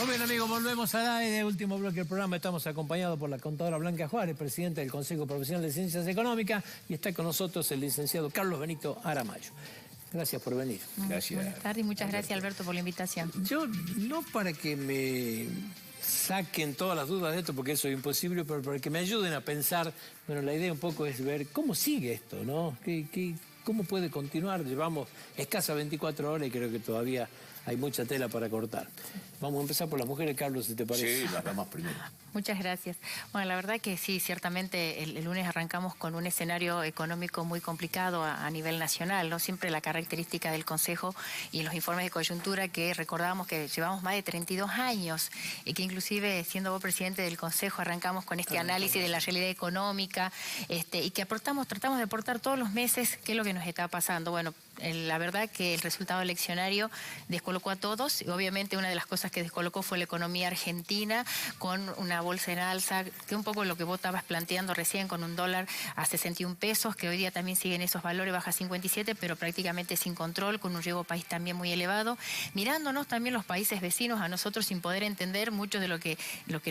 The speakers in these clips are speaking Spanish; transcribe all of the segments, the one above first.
Muy bien, amigos, volvemos al aire, último bloque del programa. Estamos acompañados por la contadora Blanca Juárez, presidenta del Consejo Profesional de Ciencias Económicas, y está con nosotros el licenciado Carlos Benito Aramayo. Gracias por venir. Gracias. Buenas tardes y muchas gracias, Alberto, por la invitación. Yo, no para que me saquen todas las dudas de esto, porque eso es imposible, pero para que me ayuden a pensar, bueno, la idea un poco es ver cómo sigue esto, ¿no? ¿Cómo puede continuar? Llevamos escasas 24 horas y creo que todavía hay mucha tela para cortar. Vamos a empezar por las mujeres, Carlos, si te parece. Sí, las damas primero. Muchas gracias. Bueno, la verdad que sí, ciertamente el lunes arrancamos con un escenario económico muy complicado a nivel nacional, ¿no? Siempre la característica del Consejo y los informes de coyuntura que recordábamos que llevamos más de 32 años y que inclusive siendo vos presidente del Consejo arrancamos con este análisis de la realidad económica y que tratamos de aportar todos los meses qué es lo que nos está pasando. Bueno, la verdad que el resultado eleccionario descolocó a todos y obviamente una de las cosas que descolocó fue la economía argentina con una bolsa en alza, que un poco lo que vos estabas planteando recién con un dólar a 61 pesos, que hoy día también siguen esos valores, baja 57, pero prácticamente sin control, con un riesgo país también muy elevado, mirándonos también los países vecinos a nosotros sin poder entender mucho de lo que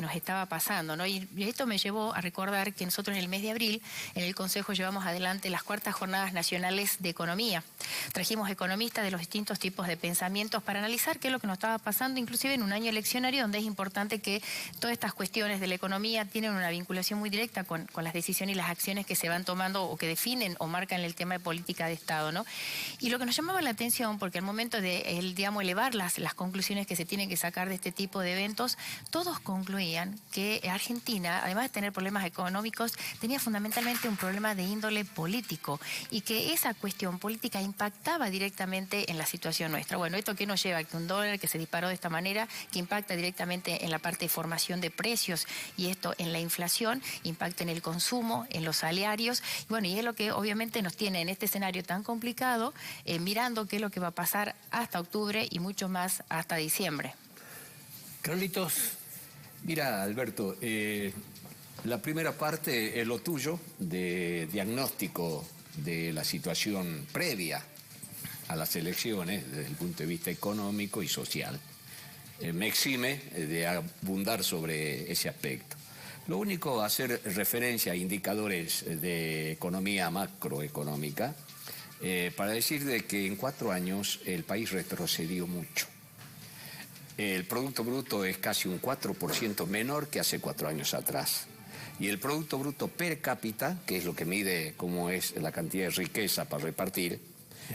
nos estaba pasando, ¿no? Y esto me llevó a recordar que nosotros en el mes de abril en el Consejo llevamos adelante las cuartas jornadas nacionales de economía. Trajimos economistas de los distintos tipos de pensamientos para analizar qué es lo que nos estaba pasando, inclusive en un año eleccionario donde es importante que todas estas cuestiones de la economía tienen una vinculación muy directa con las decisiones y las acciones que se van tomando o que definen o marcan el tema de política de Estado, ¿no? Y lo que nos llamaba la atención, porque al momento de, digamos, elevar las conclusiones que se tienen que sacar de este tipo de eventos, todos concluían que Argentina, además de tener problemas económicos, tenía fundamentalmente un problema de índole político y que esa cuestión política impactaba directamente en la situación nuestra. Bueno, ¿esto qué nos lleva? Que un dólar que se disparó de esta manera, que impacta directamente en la parte de formación de precios y esto en la inflación, impacta en el consumo, en los salarios. Y bueno, y es lo que obviamente nos tiene en este escenario tan complicado, mirando qué es lo que va a pasar hasta octubre y mucho más hasta diciembre. Carlitos. Mira, Alberto, la primera parte es lo tuyo, de diagnóstico de la situación previa a las elecciones desde el punto de vista económico y social. Me exime de abundar sobre ese aspecto. Lo único, hacer referencia a indicadores de economía macroeconómica para decir de que en 4 años el país retrocedió mucho. El Producto Bruto es casi un 4% menor que hace 4 años atrás. Y el Producto Bruto per cápita, que es lo que mide cómo es la cantidad de riqueza para repartir,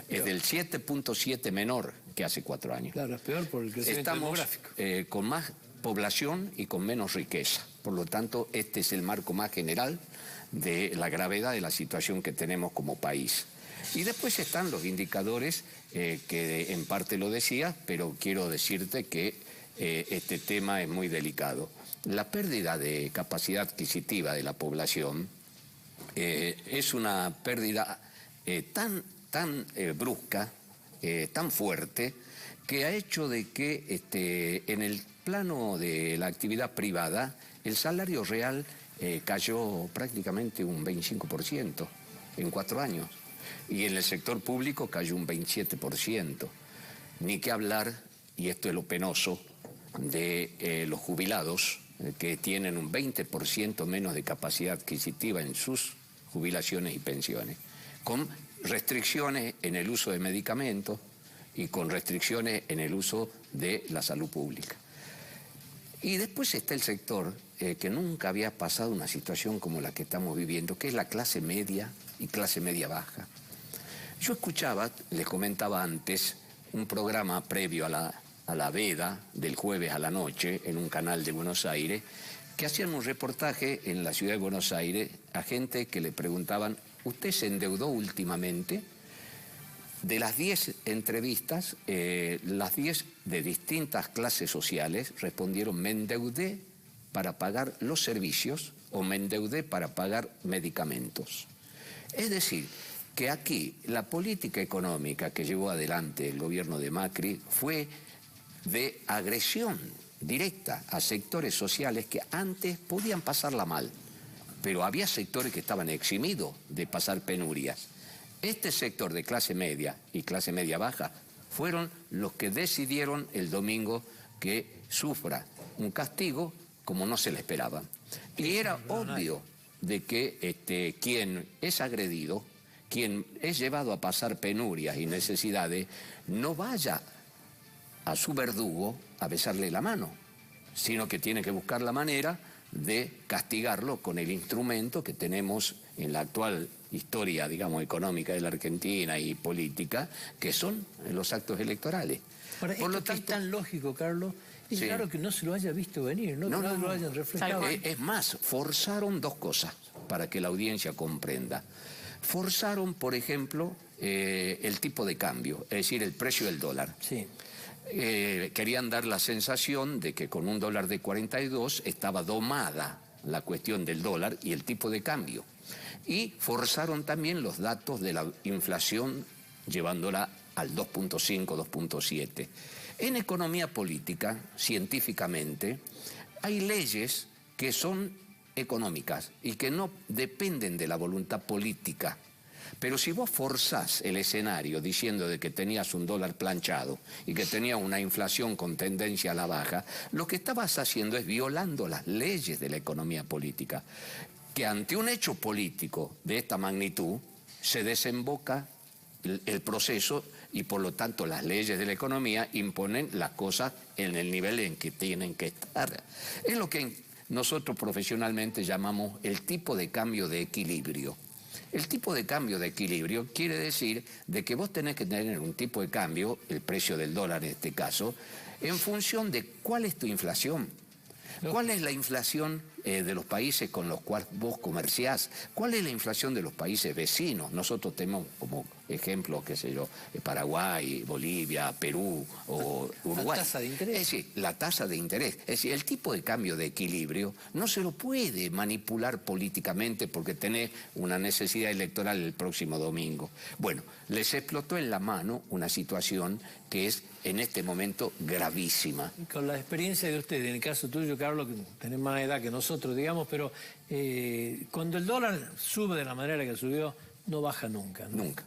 es del 7.7 menor que hace 4 años. Claro, es peor por el crecimiento demográfico. Estamos con más población y con menos riqueza. Por lo tanto, este es el marco más general de la gravedad de la situación que tenemos como país. Y después están los indicadores que en parte lo decía, pero quiero decirte que este tema es muy delicado. La pérdida de capacidad adquisitiva de la población es una pérdida tan brusca, tan fuerte, que ha hecho de que en el plano de la actividad privada el salario real cayó prácticamente un 25% en 4 años y en el sector público cayó un 27%. Ni que hablar, y esto es lo penoso, de los jubilados que tienen un 20% menos de capacidad adquisitiva en sus jubilaciones y pensiones, con restricciones en el uso de medicamentos y con restricciones en el uso de la salud pública. Y después está el sector que nunca había pasado una situación como la que estamos viviendo, que es la clase media y clase media baja. Yo escuchaba, les comentaba antes, un programa previo a la veda del jueves a la noche en un canal de Buenos Aires, que hacían un reportaje en la ciudad de Buenos Aires a gente que le preguntaban: ¿usted se endeudó últimamente? De las 10 entrevistas, las 10 de distintas clases sociales respondieron: me endeudé para pagar los servicios o me endeudé para pagar medicamentos. Es decir, que aquí la política económica que llevó adelante el gobierno de Macri fue de agresión directa a sectores sociales que antes podían pasarla mal, pero había sectores que estaban eximidos de pasar penurias. Este sector de clase media y clase media baja fueron los que decidieron el domingo que sufra un castigo como no se le esperaba. Y era obvio de que quien es agredido, quien es llevado a pasar penurias y necesidades, no vaya a su verdugo a besarle la mano, sino que tiene que buscar la manera de castigarlo con el instrumento que tenemos en la actual historia, digamos, económica de la Argentina y política, que son los actos electorales. Ahora, Por lo esto que tanto, es tan lógico, Carlos, es sí. claro que no se lo haya visto venir, ¿no? Que no lo hayan reflejado. Es más, forzaron dos cosas para que la audiencia comprenda. Forzaron, por ejemplo, el tipo de cambio, es decir, el precio del dólar. Sí. Querían dar la sensación de que con un dólar de 42 estaba domada la cuestión del dólar y el tipo de cambio. Y forzaron también los datos de la inflación, llevándola al 2.5, 2.7. En economía política, científicamente, hay leyes que son económicas y que no dependen de la voluntad política. Pero si vos forzás el escenario diciendo de que tenías un dólar planchado y que tenías una inflación con tendencia a la baja, lo que estabas haciendo es violando las leyes de la economía política, que ante un hecho político de esta magnitud se desemboca el proceso y por lo tanto las leyes de la economía imponen las cosas en el nivel en que tienen que estar. Es lo que nosotros profesionalmente llamamos el tipo de cambio de equilibrio. El tipo de cambio de equilibrio quiere decir de que vos tenés que tener un tipo de cambio, el precio del dólar en este caso, en función de cuál es tu inflación. ¿Cuál es la inflación de los países con los cuales vos comerciás? ¿Cuál es la inflación de los países vecinos? Nosotros tenemos como ejemplo, qué sé yo, Paraguay, Bolivia, Perú o Uruguay. La tasa de interés. Es decir, la tasa de interés. Es decir, el tipo de cambio de equilibrio no se lo puede manipular políticamente porque tenés una necesidad electoral el próximo domingo. Bueno, les explotó en la mano una situación que es en este momento gravísima. Con la experiencia de usted, en el caso tuyo, Carlos, que tenés más edad que nosotros, digamos, pero cuando el dólar sube de la manera que subió, no baja nunca, ¿no? Nunca.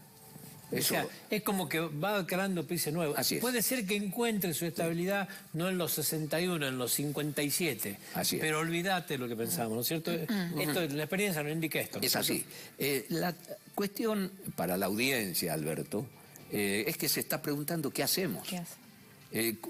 O sea, es como que va calando piso nuevo. Así es. Puede ser que encuentre su estabilidad no en los 61, en los 57. Así es. Pero olvídate lo que pensamos, ¿no es cierto? La experiencia nos indica esto. Es así. La cuestión para la audiencia, Alberto, es que se está preguntando qué hacemos. ¿Qué hace?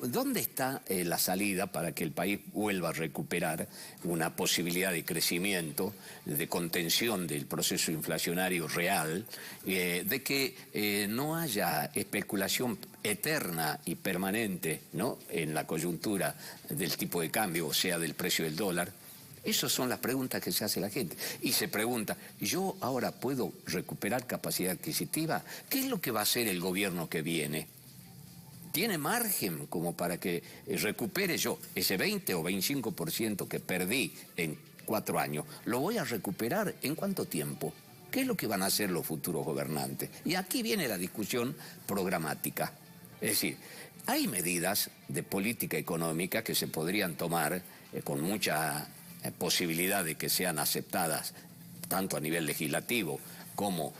¿Dónde está la salida para que el país vuelva a recuperar una posibilidad de crecimiento, de contención del proceso inflacionario real, de que no haya especulación eterna y permanente, ¿no?, en la coyuntura del tipo de cambio, o sea, del precio del dólar? Esas son las preguntas que se hace la gente. Y se pregunta, ¿yo ahora puedo recuperar capacidad adquisitiva? ¿Qué es lo que va a hacer el gobierno que viene? ¿Tiene margen como para que recupere yo ese 20 o 25% que perdí en 4 años? ¿Lo voy a recuperar en cuánto tiempo? ¿Qué es lo que van a hacer los futuros gobernantes? Y aquí viene la discusión programática. Es decir, hay medidas de política económica que se podrían tomar con mucha posibilidad de que sean aceptadas tanto a nivel legislativo como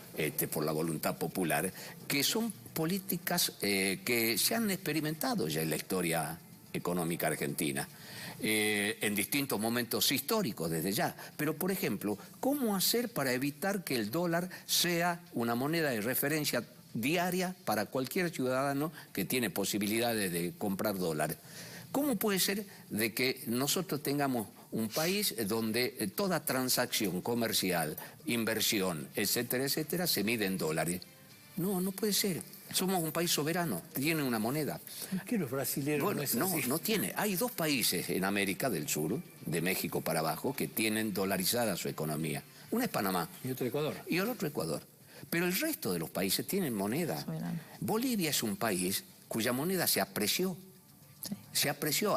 por la voluntad popular, que son políticas que se han experimentado ya en la historia económica argentina, en distintos momentos históricos desde ya. Pero, por ejemplo, ¿cómo hacer para evitar que el dólar sea una moneda de referencia diaria para cualquier ciudadano que tiene posibilidades de comprar dólares? ¿Cómo puede ser de que nosotros tengamos un país donde toda transacción comercial, inversión, etcétera, etcétera, se mide en dólares? No, no puede ser. Somos un país soberano, tiene una moneda. ¿Por qué los brasileños Bueno, no es así? no tiene. Hay 2 países en América del Sur, de México para abajo, que tienen dolarizada su economía. Una es Panamá. Y otro Ecuador. Y el otro Ecuador. Pero el resto de los países tienen moneda. Soberano. Bolivia es un país cuya moneda se apreció. Sí. Se apreció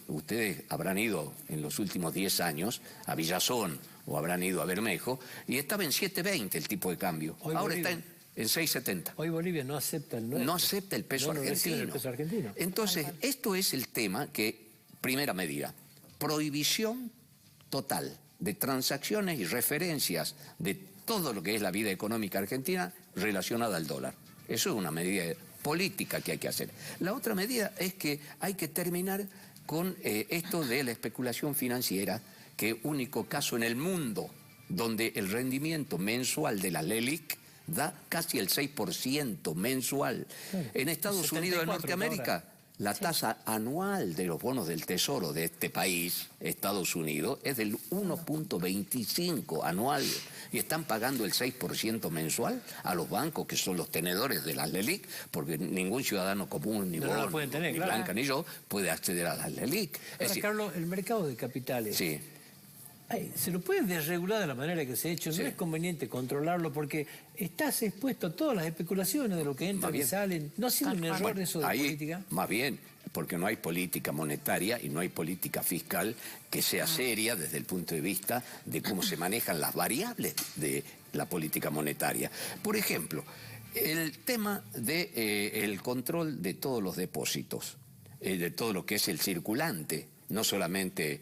ustedes habrán ido en los últimos 10 años a Villazón o habrán ido a Bermejo y estaba en 7.20 el tipo de cambio. Hoy Ahora Bolivia. está en 6.70. Hoy Bolivia no acepta el nuestro. No acepta el peso No recibe argentino. el peso argentino. Entonces, esto es el tema que, primera medida, prohibición total de transacciones y referencias de todo lo que es la vida económica argentina relacionada al dólar. Eso es una medida política que hay que hacer. La otra medida es que hay que terminar con esto de la especulación financiera, que es único caso en el mundo donde el rendimiento mensual de la LELIQ da casi el 6% mensual. En Estados Unidos de Norteamérica, la tasa anual de los bonos del Tesoro de este país, Estados Unidos, es del 1.25 anual. Y están pagando el 6% mensual a los bancos, que son los tenedores de las LELIQ, porque ningún ciudadano común, ni vos, ni Blanca, ni yo, puede acceder a las LELIQ. Ahora, Carlos, el mercado de capitales... Sí. Se lo puede desregular de la manera que se ha hecho. No es conveniente controlarlo porque estás expuesto a todas las especulaciones de lo que entra y salen. ¿No ha sido un error eso de política? Más bien, porque no hay política monetaria y no hay política fiscal que sea seria desde el punto de vista de cómo se manejan las variables de la política monetaria. Por ejemplo, el tema del control de todos los depósitos, de todo lo que es el circulante, no solamente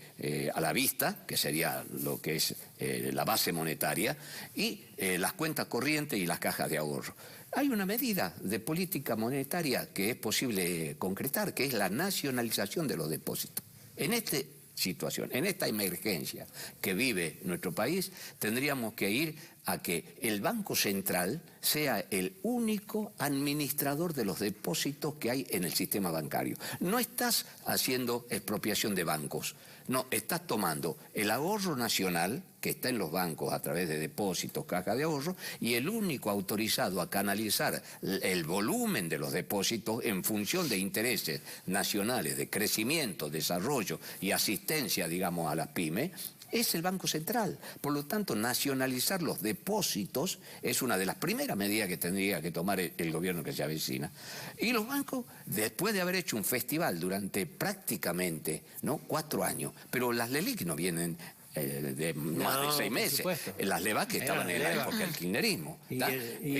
a la vista, que sería lo que es la base monetaria, y las cuentas corrientes y las cajas de ahorro. Hay una medida de política monetaria que es posible concretar, que es la nacionalización de los depósitos. En esta situación, en esta emergencia que vive nuestro país, tendríamos que ir a que el Banco Central sea el único administrador de los depósitos que hay en el sistema bancario. No estás haciendo expropiación de bancos, no, estás tomando el ahorro nacional que está en los bancos a través de depósitos, caja de ahorro, y el único autorizado a canalizar el volumen de los depósitos en función de intereses nacionales de crecimiento, desarrollo y asistencia, digamos, a las pymes, es el Banco Central. Por lo tanto, nacionalizar los depósitos es una de las primeras medidas que tendría que tomar el gobierno que se avecina. Y los bancos, después de haber hecho un festival durante prácticamente 4 años, pero las LELIQ no vienen de más de 6 meses. Las LEVAC que estaban en la época del kirchnerismo. Y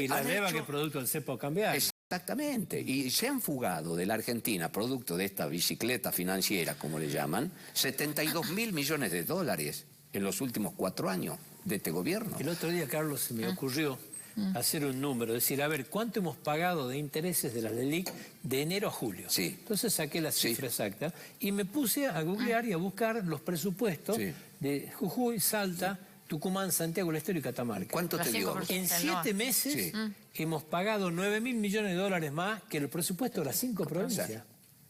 la LEVAC que es producto del cepo cambiario. Exactamente, y se han fugado de la Argentina, producto de esta bicicleta financiera, como le llaman, 72.000 millones de dólares en los últimos 4 años de este gobierno. El otro día, Carlos, se me ocurrió hacer un número, decir, a ver, ¿cuánto hemos pagado de intereses de la LELIQ de enero a julio? Sí. Entonces saqué la cifra exacta y me puse a googlear y a buscar los presupuestos de Jujuy, Salta, Tucumán, Santiago del Estero y Catamarca. ¿Cuánto te dio? En 7 meses hemos pagado 9.000 millones de dólares más que el presupuesto de las 5 provincias.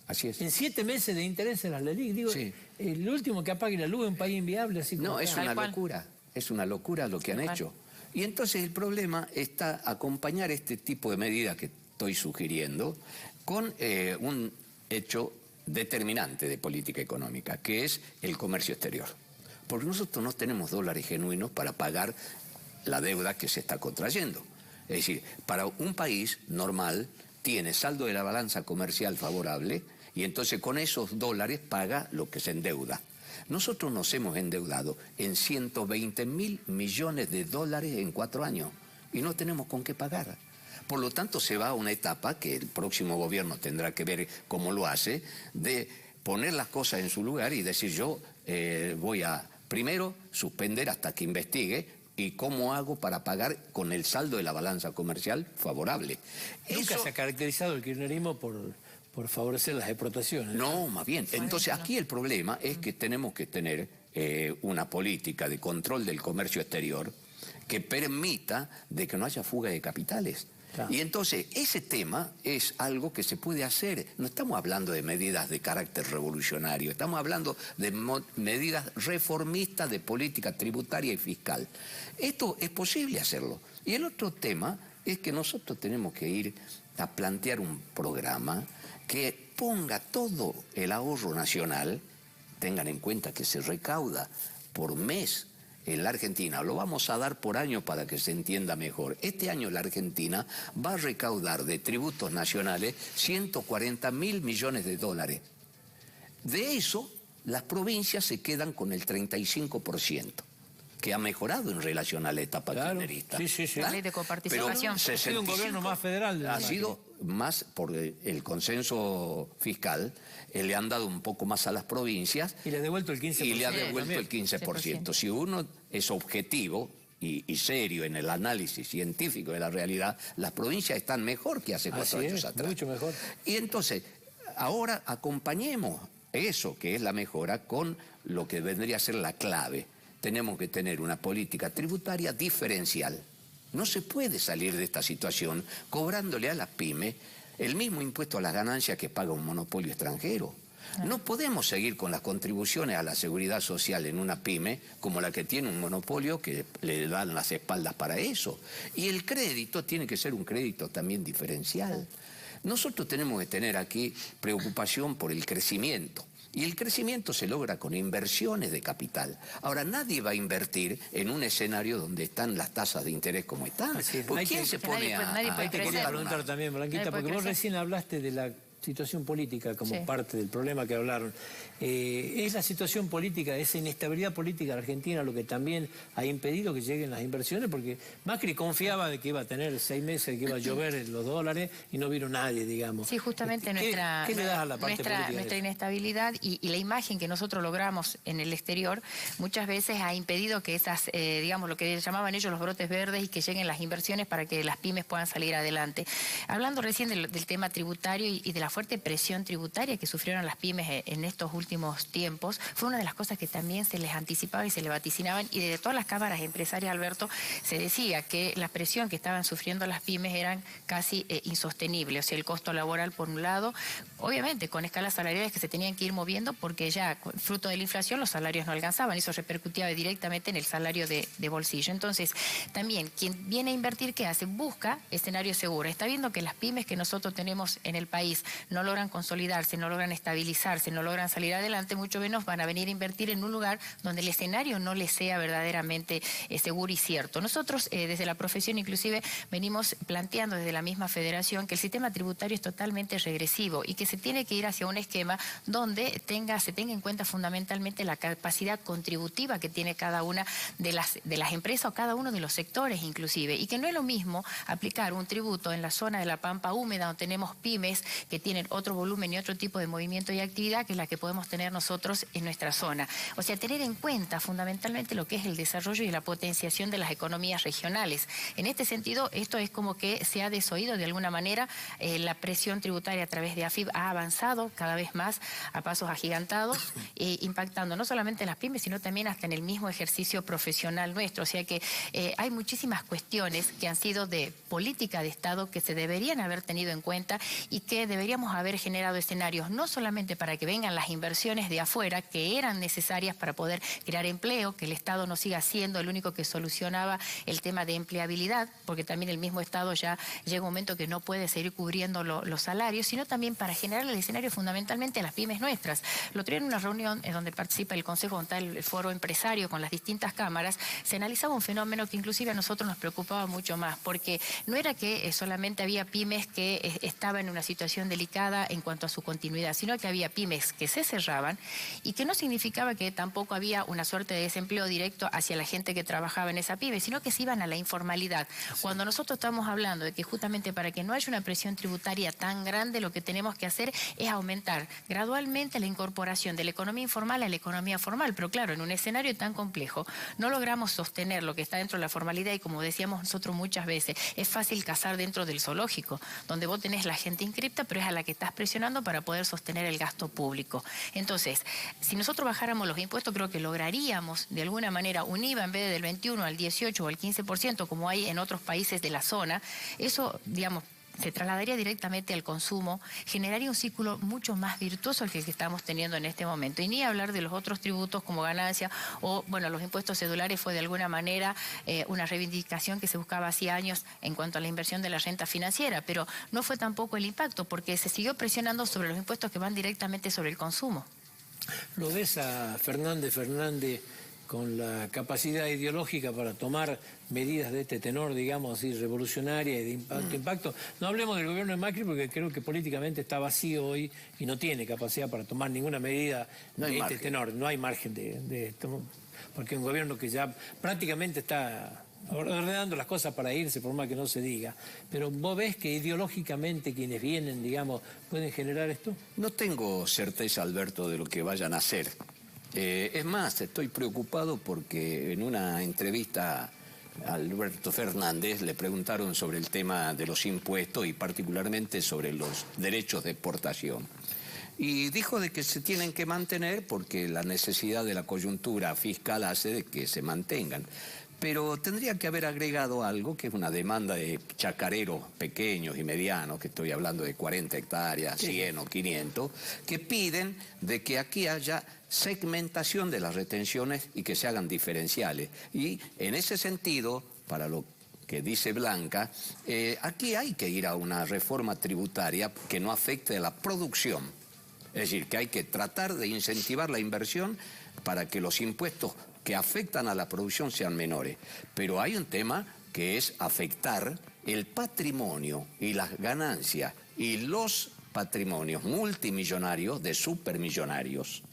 Así es. En 7 meses de interés en las LELIQ. Digo, el último que apague la luz es un país inviable. Así no, es una locura. Es una locura lo que han hecho. Y entonces el problema está acompañar este tipo de medidas que estoy sugiriendo con un hecho determinante de política económica, que es el comercio exterior. Porque nosotros no tenemos dólares genuinos para pagar la deuda que se está contrayendo. Es decir, para un país normal tiene saldo de la balanza comercial favorable y entonces con esos dólares paga lo que se endeuda. Nosotros nos hemos endeudado en 120.000 millones de dólares en 4 años y no tenemos con qué pagar. Por lo tanto, se va a una etapa que el próximo gobierno tendrá que ver cómo lo hace, de poner las cosas en su lugar y decir yo voy a primero suspender hasta que investigue y cómo hago para pagar con el saldo de la balanza comercial favorable. Nunca se ha caracterizado el kirchnerismo por favorecer las exportaciones. No, más bien. Entonces aquí el problema es que tenemos que tener una política de control del comercio exterior que permita de que no haya fuga de capitales. Claro. Y entonces ese tema es algo que se puede hacer. No estamos hablando de medidas de carácter revolucionario, estamos hablando de medidas reformistas de política tributaria y fiscal. Esto es posible hacerlo. Y el otro tema es que nosotros tenemos que ir a plantear un programa que ponga todo el ahorro nacional, tengan en cuenta que se recauda por mes en la Argentina, lo vamos a dar por año para que se entienda mejor. Este año la Argentina va a recaudar de tributos nacionales 140.000 millones de dólares. De eso, las provincias se quedan con el 35%, que ha mejorado en relación a la etapa kirchnerista. Sí. La ley de coparticipación. Ha sido un gobierno más federal. Ha sido más por el consenso fiscal, le han dado un poco más a las provincias. Y le ha devuelto el 15%. Y le ha devuelto el 15%. Si uno es objetivo, y serio en el análisis científico de la realidad, las provincias están mejor que hace 4 años atrás. Mucho mejor. Y entonces, ahora acompañemos eso, que es la mejora, con lo que vendría a ser la clave. Tenemos que tener una política tributaria diferencial. No se puede salir de esta situación cobrándole a las pymes el mismo impuesto a las ganancias que paga un monopolio extranjero. No podemos seguir con las contribuciones a la seguridad social en una pyme como la que tiene un monopolio que le dan las espaldas para eso. Y el crédito tiene que ser un crédito también diferencial. Nosotros tenemos que tener aquí preocupación por el crecimiento. Y el crecimiento se logra con inversiones de capital. Ahora, nadie va a invertir en un escenario donde están las tasas de interés como están. ¿Por quién se pone Ahí te quería preguntar también, Blanquita, porque vos recién hablaste de la situación política como parte del problema que hablaron. ¿Es la situación política, esa inestabilidad política de Argentina lo que también ha impedido que lleguen las inversiones? Porque Macri confiaba de que iba a tener 6 meses, que iba a llover los dólares y no vino nadie, digamos. Sí, justamente ¿Qué le das a la parte política nuestra inestabilidad y la imagen que nosotros logramos en el exterior muchas veces ha impedido que esas, digamos, lo que llamaban ellos los brotes verdes y que lleguen las inversiones para que las pymes puedan salir adelante. Hablando recién del tema tributario y de la fuerte presión tributaria que sufrieron las pymes en estos últimos tiempos, fue una de las cosas que también se les anticipaba y se les vaticinaban, y de todas las cámaras empresarias, Alberto, se decía que la presión que estaban sufriendo las pymes eran casi insostenible. O sea, el costo laboral por un lado, obviamente con escalas salariales que se tenían que ir moviendo porque ya fruto de la inflación los salarios no alcanzaban, y eso repercutía directamente en el salario de bolsillo. Entonces, también quien viene a invertir, ¿qué hace? Busca escenarios seguros. Está viendo que las pymes que nosotros tenemos en el país no logran consolidarse, no logran estabilizarse, no logran salir adelante, mucho menos van a venir a invertir en un lugar donde el escenario no les sea verdaderamente seguro y cierto. Nosotros, desde la profesión inclusive, venimos planteando desde la misma federación que el sistema tributario es totalmente regresivo y que se tiene que ir hacia un esquema donde se tenga en cuenta fundamentalmente la capacidad contributiva que tiene cada una de las empresas o cada uno de los sectores inclusive, y que no es lo mismo aplicar un tributo en la zona de la Pampa Húmeda donde tenemos pymes que tienen otro volumen y otro tipo de movimiento y actividad que la que podemos tener nosotros en nuestra zona. O sea, tener en cuenta fundamentalmente lo que es el desarrollo y la potenciación de las economías regionales. En este sentido, esto es como que se ha desoído de alguna manera. La presión tributaria a través de AFIP ha avanzado cada vez más a pasos agigantados, impactando no solamente en las pymes, sino también hasta en el mismo ejercicio profesional nuestro. O sea que hay muchísimas cuestiones que han sido de política de Estado que se deberían haber tenido en cuenta y que deberíamos haber generado escenarios no solamente para que vengan las inversiones de afuera que eran necesarias para poder crear empleo, que el Estado no siga siendo el único que solucionaba el tema de empleabilidad, porque también el mismo Estado ya llega un momento que no puede seguir cubriendo los salarios, sino también para generar el escenario fundamentalmente a las pymes nuestras. Lo otro día en una reunión en donde participa el Consejo, donde está el foro empresario con las distintas cámaras, se analizaba un fenómeno que inclusive a nosotros nos preocupaba mucho más, porque no era que solamente había pymes que estaban en una situación delicada en cuanto a su continuidad, sino que había pymes que se cerraban y que no significaba que tampoco había una suerte de desempleo directo hacia la gente que trabajaba en esa pyme, sino que se iban a la informalidad. Cuando nosotros estamos hablando de que justamente para que no haya una presión tributaria tan grande, lo que tenemos que hacer es aumentar gradualmente la incorporación de la economía informal a la economía formal. Pero claro, en un escenario tan complejo no logramos sostener lo que está dentro de la formalidad y, como decíamos nosotros muchas veces, es fácil cazar dentro del zoológico, donde vos tenés la gente inscripta, pero es a la que estás presionando para poder sostener el gasto público. Entonces, si nosotros bajáramos los impuestos, creo que lograríamos de alguna manera un IVA en vez del 21 al 18 o al 15%, como hay en otros países de la zona. Eso, digamos, se trasladaría directamente al consumo, generaría un círculo mucho más virtuoso al que estamos teniendo en este momento. Y ni hablar de los otros tributos como ganancia o, bueno, los impuestos cedulares fue de alguna manera una reivindicación que se buscaba hacía años en cuanto a la inversión de la renta financiera, pero no fue tampoco el impacto porque se siguió presionando sobre los impuestos que van directamente sobre el consumo. ¿Lo ves a Fernández con la capacidad ideológica para tomar medidas de este tenor, digamos así, revolucionarias y de impacto? No hablemos del gobierno de Macri porque creo que políticamente está vacío hoy y no tiene capacidad para tomar ninguna medida de este tenor. No hay margen de esto, porque un gobierno que ya prácticamente está ordenando las cosas para irse, por más que no se diga. Pero ¿vos ves que ideológicamente quienes vienen, digamos, pueden generar esto? No tengo certeza, Alberto, de lo que vayan a hacer. Es más, estoy preocupado porque en una entrevista Alberto Fernández, le preguntaron sobre el tema de los impuestos y particularmente sobre los derechos de exportación. Y dijo de que se tienen que mantener porque la necesidad de la coyuntura fiscal hace de que se mantengan. Pero tendría que haber agregado algo que es una demanda de chacareros pequeños y medianos, que estoy hablando de 40 hectáreas, 100 o 500, que piden de que aquí haya segmentación de las retenciones y que se hagan diferenciales. Y en ese sentido, para lo que dice Blanca, aquí hay que ir a una reforma tributaria que no afecte a la producción. Es decir, que hay que tratar de incentivar la inversión para que los impuestos que afectan a la producción sean menores. Pero hay un tema que es afectar el patrimonio y las ganancias y los patrimonios multimillonarios de supermillonarios.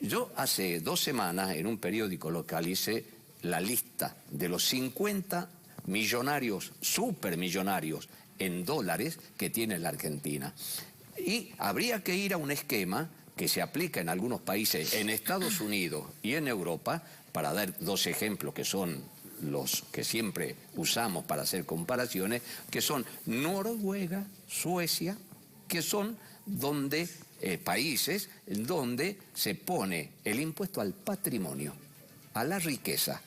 Yo hace 2 semanas en un periódico localicé la lista de los 50 millonarios, supermillonarios en dólares que tiene la Argentina. Y habría que ir a un esquema que se aplica en algunos países, en Estados Unidos y en Europa, para dar 2 ejemplos que son los que siempre usamos para hacer comparaciones, que son Noruega, Suecia, que son donde, países donde se pone el impuesto al patrimonio, a la riqueza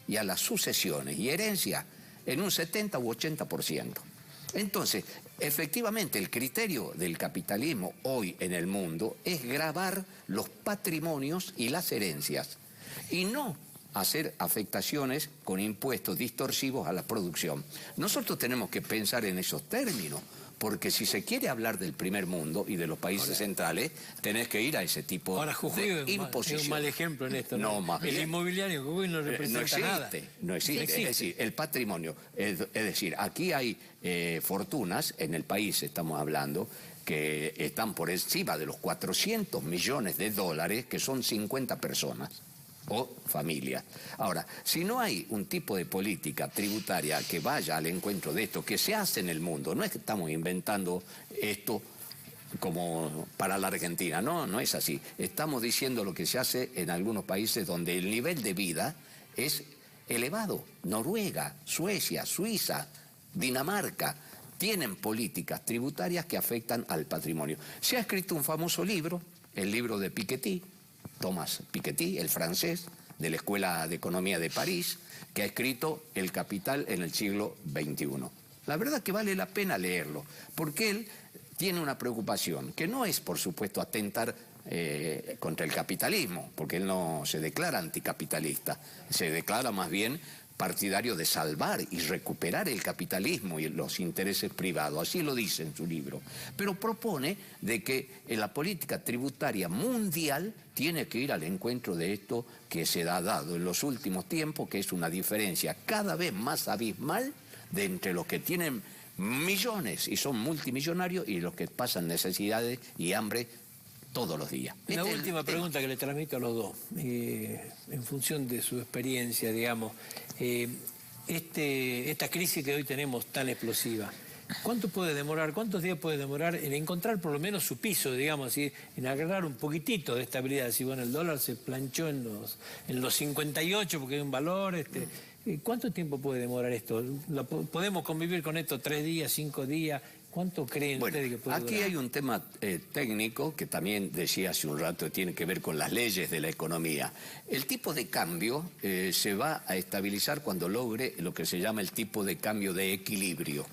y a las sucesiones y herencia en un 70 u 80%. Entonces, efectivamente, el criterio del capitalismo hoy en el mundo es gravar los patrimonios y las herencias y no hacer afectaciones con impuestos distorsivos a la producción. Nosotros tenemos que pensar en esos términos, porque si se quiere hablar del primer mundo y de los países centrales, tenés que ir a ese tipo de imposición. Es un mal ejemplo en esto, ¿no? Más bien. El inmobiliario Jujuy no representa nada. No existe. Es decir, el patrimonio. Es decir, aquí hay fortunas, en el país estamos hablando, que están por encima de los 400 millones de dólares, que son 50 personas o familias. Ahora, si no hay un tipo de política tributaria que vaya al encuentro de esto, que se hace en el mundo, no es que estamos inventando esto como para la Argentina, no es así. Estamos diciendo lo que se hace en algunos países donde el nivel de vida es elevado. Noruega, Suecia, Suiza, Dinamarca tienen políticas tributarias que afectan al patrimonio. Se ha escrito un famoso libro, el libro de Piketty, Thomas Piketty, el francés, de la Escuela de Economía de París, que ha escrito El Capital en el siglo XXI. La verdad que vale la pena leerlo, porque él tiene una preocupación, que no es, por supuesto, atentar contra el capitalismo, porque él no se declara anticapitalista, se declara más bien partidario de salvar y recuperar el capitalismo y los intereses privados, así lo dice en su libro, pero propone de que en la política tributaria mundial tiene que ir al encuentro de esto que se ha dado en los últimos tiempos, que es una diferencia cada vez más abismal de entre los que tienen millones y son multimillonarios y los que pasan necesidades y hambre todos los días. Una última pregunta que le transmito a los dos, en función de su experiencia, digamos, esta crisis que hoy tenemos tan explosiva, ¿cuánto puede demorar, cuántos días puede demorar en encontrar por lo menos su piso, digamos así, en agarrar un poquitito de estabilidad? Si bueno, el dólar se planchó en los 58 porque hay un valor, ¿cuánto tiempo puede demorar esto? ¿Podemos convivir con esto 3 días, 5 días? ¿Cuánto creen ustedes que puede durar? Aquí hay un tema técnico que también decía hace un rato, tiene que ver con las leyes de la economía. El tipo de cambio se va a estabilizar cuando logre lo que se llama el tipo de cambio de equilibrio.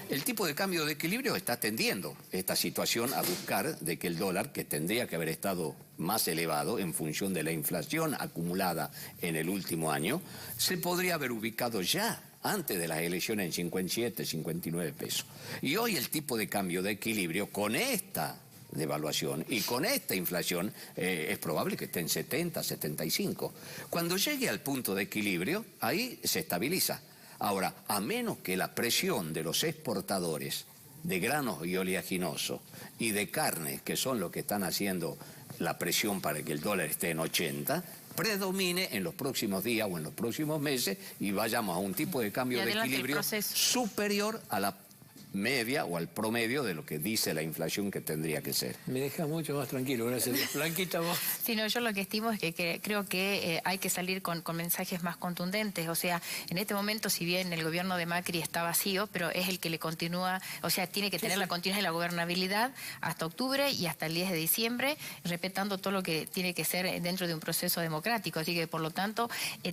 El tipo de cambio de equilibrio está tendiendo esta situación a buscar de que el dólar, que tendría que haber estado más elevado en función de la inflación acumulada en el último año, se podría haber ubicado ya antes de las elecciones en 57, 59 pesos. Y hoy el tipo de cambio de equilibrio con esta devaluación y con esta inflación es probable que esté en 70, 75. Cuando llegue al punto de equilibrio, ahí se estabiliza. Ahora, a menos que la presión de los exportadores de granos y oleaginosos y de carne, que son los que están haciendo la presión para que el dólar esté en 80, predomine en los próximos días o en los próximos meses y vayamos a un tipo de cambio de equilibrio superior a la media o al promedio de lo que dice la inflación que tendría que ser. Me deja mucho más tranquilo, gracias. Blanquita, vos. Sí, no, yo lo que estimo es que creo que hay que salir con mensajes más contundentes. O sea, en este momento, si bien el gobierno de Macri está vacío, pero es el que le continúa, o sea, tiene que tener la continuidad de la gobernabilidad hasta octubre y hasta el 10 de diciembre, respetando todo lo que tiene que ser dentro de un proceso democrático. Así que, por lo tanto,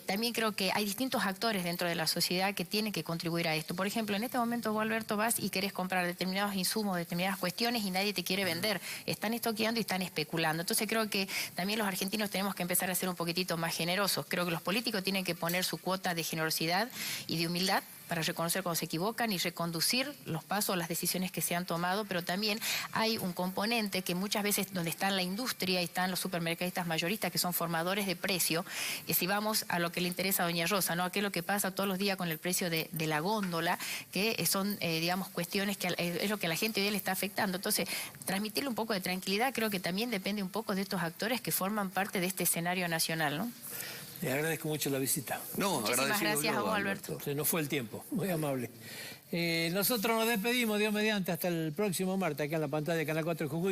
también creo que hay distintos actores dentro de la sociedad que tienen que contribuir a esto. Por ejemplo, en este momento vos, Alberto, vas y querés comprar determinados insumos, determinadas cuestiones y nadie te quiere vender. Están estoqueando y están especulando. Entonces creo que también los argentinos tenemos que empezar a ser un poquitito más generosos. Creo que los políticos tienen que poner su cuota de generosidad y de humildad para reconocer cuando se equivocan y reconducir los pasos, las decisiones que se han tomado, pero también hay un componente que muchas veces donde está la industria y están los supermercadistas mayoristas que son formadores de precio, y si vamos a lo que le interesa a doña Rosa, ¿no? A qué es lo que pasa todos los días con el precio de la góndola, que son, digamos, cuestiones que es lo que a la gente hoy le está afectando. Entonces, transmitirle un poco de tranquilidad creo que también depende un poco de estos actores que forman parte de este escenario nacional, ¿no? Le agradezco mucho la visita. No, muchísimas gracias a vos, Alberto. Se nos fue el tiempo, muy amable. Nosotros nos despedimos, Dios mediante, hasta el próximo martes, acá en la pantalla de Canal 4 Jujuy.